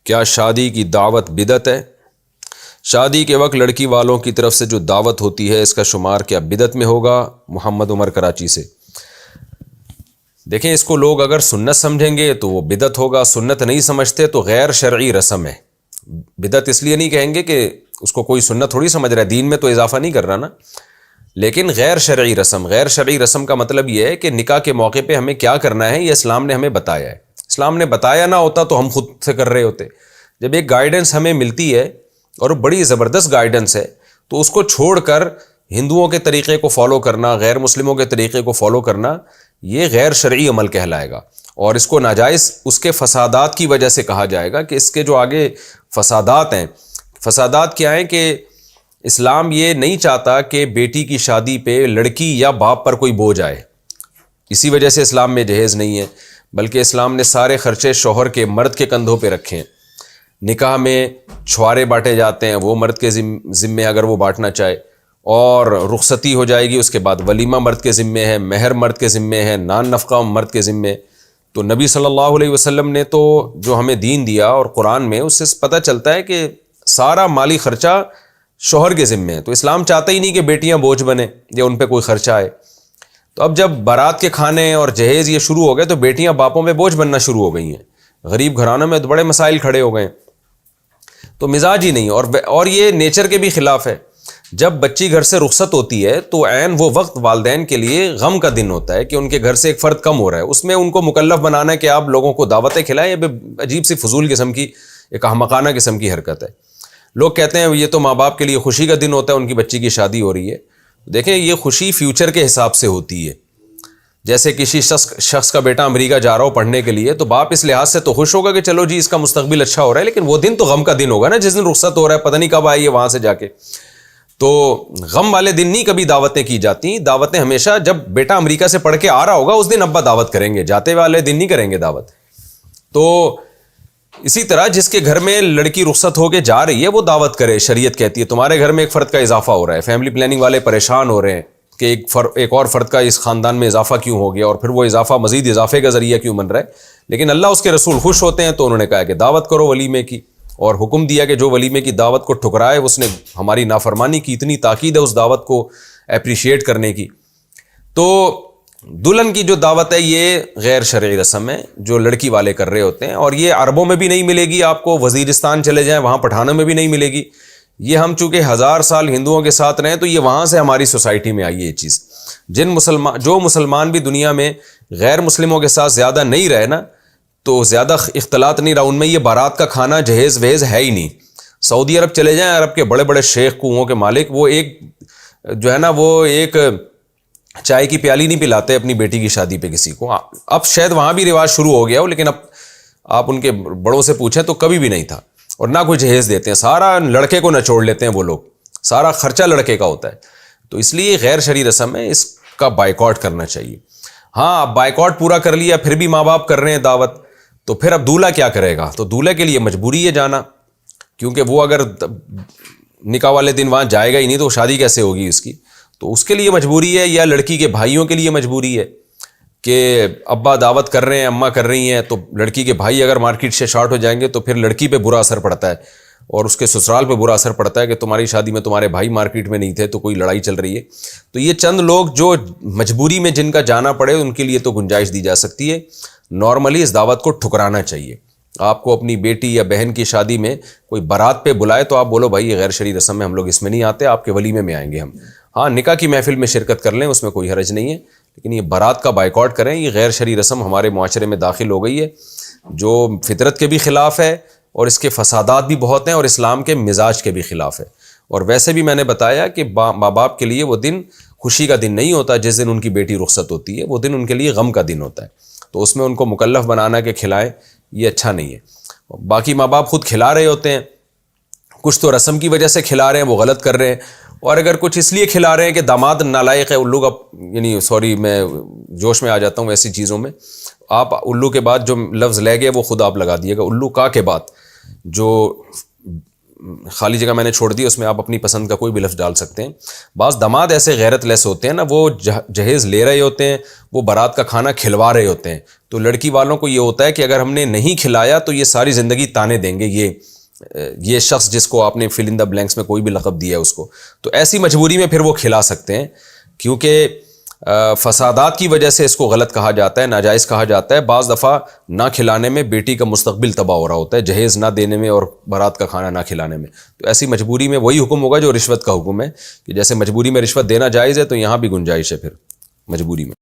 کیا شادی کی دعوت بدعت ہے؟ شادی کے وقت لڑکی والوں کی طرف سے جو دعوت ہوتی ہے اس کا شمار کیا بدعت میں ہوگا؟ محمد عمر کراچی سے۔ دیکھیں، اس کو لوگ اگر سنت سمجھیں گے تو وہ بدعت ہوگا، سنت نہیں سمجھتے تو غیر شرعی رسم ہے۔ بدعت اس لیے نہیں کہیں گے کہ اس کو کوئی سنت تھوڑی سمجھ رہا ہے، دین میں تو اضافہ نہیں کر رہا نا، لیکن غیر شرعی رسم۔ غیر شرعی رسم کا مطلب یہ ہے کہ نکاح کے موقع پہ ہمیں کیا کرنا ہے یہ اسلام نے ہمیں بتایا ہے۔ اسلام نے بتایا نہ ہوتا تو ہم خود سے کر رہے ہوتے۔ جب ایک گائیڈنس ہمیں ملتی ہے اور بڑی زبردست گائیڈنس ہے تو اس کو چھوڑ کر ہندوؤں کے طریقے کو فالو کرنا، غیر مسلموں کے طریقے کو فالو کرنا، یہ غیر شرعی عمل کہلائے گا، اور اس کو ناجائز اس کے فسادات کی وجہ سے کہا جائے گا کہ اس کے جو آگے فسادات ہیں۔ فسادات کیا ہیں کہ اسلام یہ نہیں چاہتا کہ بیٹی کی شادی پہ لڑکی یا باپ پر کوئی بوجھ آئے، اسی وجہ سے اسلام میں جہیز نہیں ہے، بلکہ اسلام نے سارے خرچے شوہر کے، مرد کے کندھوں پہ رکھے ہیں۔ نکاح میں چھوارے بانٹے جاتے ہیں، وہ مرد کے ذمے اگر وہ بانٹنا چاہے، اور رخصتی ہو جائے گی، اس کے بعد ولیمہ مرد کے ذمے ہے، مہر مرد کے ذمے ہے، نان نفقہ مرد کے ذمے۔ تو نبی صلی اللہ علیہ وسلم نے تو جو ہمیں دین دیا اور قرآن میں، اس سے پتہ چلتا ہے کہ سارا مالی خرچہ شوہر کے ذمے ہے۔ تو اسلام چاہتا ہی نہیں کہ بیٹیاں بوجھ بنیں یا ان پہ کوئی خرچہ آئے۔ تو اب جب بارات کے کھانے اور جہیز یہ شروع ہو گئے تو بیٹیاں باپوں پہ بوجھ بننا شروع ہو گئی ہیں، غریب گھرانوں میں تو بڑے مسائل کھڑے ہو گئے ہیں۔ تو مزاج ہی نہیں، اور یہ نیچر کے بھی خلاف ہے۔ جب بچی گھر سے رخصت ہوتی ہے تو عین وہ وقت والدین کے لیے غم کا دن ہوتا ہے کہ ان کے گھر سے ایک فرد کم ہو رہا ہے، اس میں ان کو مکلف بنانا ہے کہ آپ لوگوں کو دعوتیں کھلائیں۔ یہ عجیب سی فضول قسم کی، ایک احمقانہ قسم کی حرکت ہے۔ لوگ کہتے ہیں یہ تو ماں باپ کے لیے خوشی کا دن ہوتا ہے، ان کی بچی کی شادی ہو رہی ہے۔ دیکھیں، یہ خوشی فیوچر کے حساب سے ہوتی ہے۔ جیسے کسی شخص کا بیٹا امریکہ جا رہا ہو پڑھنے کے لیے، تو باپ اس لحاظ سے تو خوش ہوگا کہ چلو جی اس کا مستقبل اچھا ہو رہا ہے، لیکن وہ دن تو غم کا دن ہوگا نا، جس دن رخصت ہو رہا ہے، پتہ نہیں کب آئی ہے وہاں سے جا کے۔ تو غم والے دن نہیں کبھی دعوتیں کی جاتی۔ دعوتیں ہمیشہ جب بیٹا امریکہ سے پڑھ کے آ رہا ہوگا اس دن ابا دعوت کریں گے، جاتے والے دن نہیں کریں گے دعوت۔ تو اسی طرح جس کے گھر میں لڑکی رخصت ہو کے جا رہی ہے وہ دعوت کرے۔ شریعت کہتی ہے تمہارے گھر میں ایک فرد کا اضافہ ہو رہا ہے، فیملی پلاننگ والے پریشان ہو رہے ہیں کہ ایک اور فرد کا اس خاندان میں اضافہ کیوں ہو گیا، اور پھر وہ اضافہ مزید اضافے کا ذریعہ کیوں بن رہا ہے۔ لیکن اللہ اس کے رسول خوش ہوتے ہیں، تو انہوں نے کہا کہ دعوت کرو ولیمے کی، اور حکم دیا کہ جو ولیمے کی دعوت کو ٹھکرائے اس نے ہماری نافرمانی کی۔ اتنی تاکید ہے اس دعوت کو اپریشیٹ کرنے کی۔ تو دلہن کی جو دعوت ہے یہ غیر شرعی رسم ہے جو لڑکی والے کر رہے ہوتے ہیں، اور یہ عربوں میں بھی نہیں ملے گی آپ کو، وزیرستان چلے جائیں وہاں پٹھانوں میں بھی نہیں ملے گی۔ یہ ہم چونکہ 1000 سال ہندوؤں کے ساتھ رہے تو یہ وہاں سے ہماری سوسائٹی میں آئی ہے یہ چیز۔ جو مسلمان بھی دنیا میں غیر مسلموں کے ساتھ زیادہ نہیں رہے نا، تو زیادہ اختلاط نہیں رہا ان میں، یہ بارات کا کھانا جہیز وہیز ہے ہی نہیں۔ سعودی عرب چلے جائیں، عرب کے بڑے بڑے شیخ کنوؤں کے مالک، وہ ایک جو ہے نا وہ ایک چائے کی پیالی نہیں پلاتے اپنی بیٹی کی شادی پہ کسی کو۔ اب شاید وہاں بھی رواج شروع ہو گیا ہو، لیکن اب آپ ان کے بڑوں سے پوچھیں تو کبھی بھی نہیں تھا، اور نہ کوئی جہیز دیتے ہیں، سارا لڑکے کو نچوڑ لیتے ہیں وہ لوگ، سارا خرچہ لڑکے کا ہوتا ہے۔ تو اس لیے غیر شرعی رسم ہے، اس کا بائیکاٹ کرنا چاہیے۔ ہاں، اب بائیکاٹ پورا کر لیا پھر بھی ماں باپ کر رہے ہیں دعوت، تو پھر اب دولہا کیا کرے گا؟ تو دولہے کے لیے مجبوری ہے جانا، کیونکہ وہ اگر نکاح والے دن وہاں جائے گا ہی نہیں تو شادی کیسے ہوگی اس کی؟ تو اس کے لیے مجبوری ہے، یا لڑکی کے بھائیوں کے لیے مجبوری ہے کہ ابا دعوت کر رہے ہیں، اماں کر رہی ہیں، تو لڑکی کے بھائی اگر مارکیٹ سے شارٹ ہو جائیں گے تو پھر لڑکی پہ برا اثر پڑتا ہے، اور اس کے سسرال پہ برا اثر پڑتا ہے کہ تمہاری شادی میں تمہارے بھائی مارکیٹ میں نہیں تھے تو کوئی لڑائی چل رہی ہے۔ تو یہ چند لوگ جو مجبوری میں جن کا جانا پڑے ان کے لیے تو گنجائش دی جا سکتی ہے۔ نارملی اس دعوت کو ٹھکرانا چاہیے۔ آپ کو اپنی بیٹی یا بہن کی شادی میں کوئی بارات پہ بلائے تو آپ بولو بھائی یہ غیر شرعی رسم ہے، ہم لوگ اس میں نہیں آتے، آپ کے ولیمے میں آئیں گے ہم۔ ہاں، نکاح کی محفل میں شرکت کر لیں، اس میں کوئی حرج نہیں ہے، لیکن یہ بارات کا بائیکاٹ کریں، یہ غیر شرعی رسم ہمارے معاشرے میں داخل ہو گئی ہے جو فطرت کے بھی خلاف ہے، اور اس کے فسادات بھی بہت ہیں، اور اسلام کے مزاج کے بھی خلاف ہے۔ اور ویسے بھی میں نے بتایا کہ ماں باپ کے لیے وہ دن خوشی کا دن نہیں ہوتا جس دن ان کی بیٹی رخصت ہوتی ہے، وہ دن ان کے لیے غم کا دن ہوتا ہے۔ تو اس میں ان کو مکلف بنانا کہ کھلائیں، یہ اچھا نہیں ہے۔ باقی ماں باپ خود کھلا رہے ہوتے ہیں، کچھ تو رسم کی وجہ سے کھلا رہے ہیں، وہ غلط کر رہے ہیں، اور اگر کچھ اس لیے کھلا رہے ہیں کہ داماد نالائق ہے، الو کا، یعنی سوری میں جوش میں آ جاتا ہوں ایسی چیزوں میں، آپ الو کے بعد جو لفظ لے گئے وہ خود آپ لگا دیے گا، الو کا کے بعد جو خالی جگہ میں نے چھوڑ دی، اس میں آپ اپنی پسند کا کوئی بھی لفظ ڈال سکتے ہیں۔ بعض داماد ایسے غیرت لیس ہوتے ہیں نا، وہ جہیز لے رہے ہوتے ہیں، وہ بارات کا کھانا کھلوا رہے ہوتے ہیں، تو لڑکی والوں کو یہ ہوتا ہے کہ اگر ہم نے نہیں کھلایا تو یہ ساری زندگی تانے دیں گے یہ شخص جس کو آپ نے فل ان دا بلینکس میں کوئی بھی لقب دیا ہے اس کو، تو ایسی مجبوری میں پھر وہ کھلا سکتے ہیں، کیونکہ فسادات کی وجہ سے اس کو غلط کہا جاتا ہے، ناجائز کہا جاتا ہے۔ بعض دفعہ نہ کھلانے میں بیٹی کا مستقبل تباہ ہو رہا ہوتا ہے، جہیز نہ دینے میں اور بارات کا کھانا نہ کھلانے میں، تو ایسی مجبوری میں وہی حکم ہوگا جو رشوت کا حکم ہے، کہ جیسے مجبوری میں رشوت دینا جائز ہے تو یہاں بھی گنجائش ہے پھر مجبوری میں۔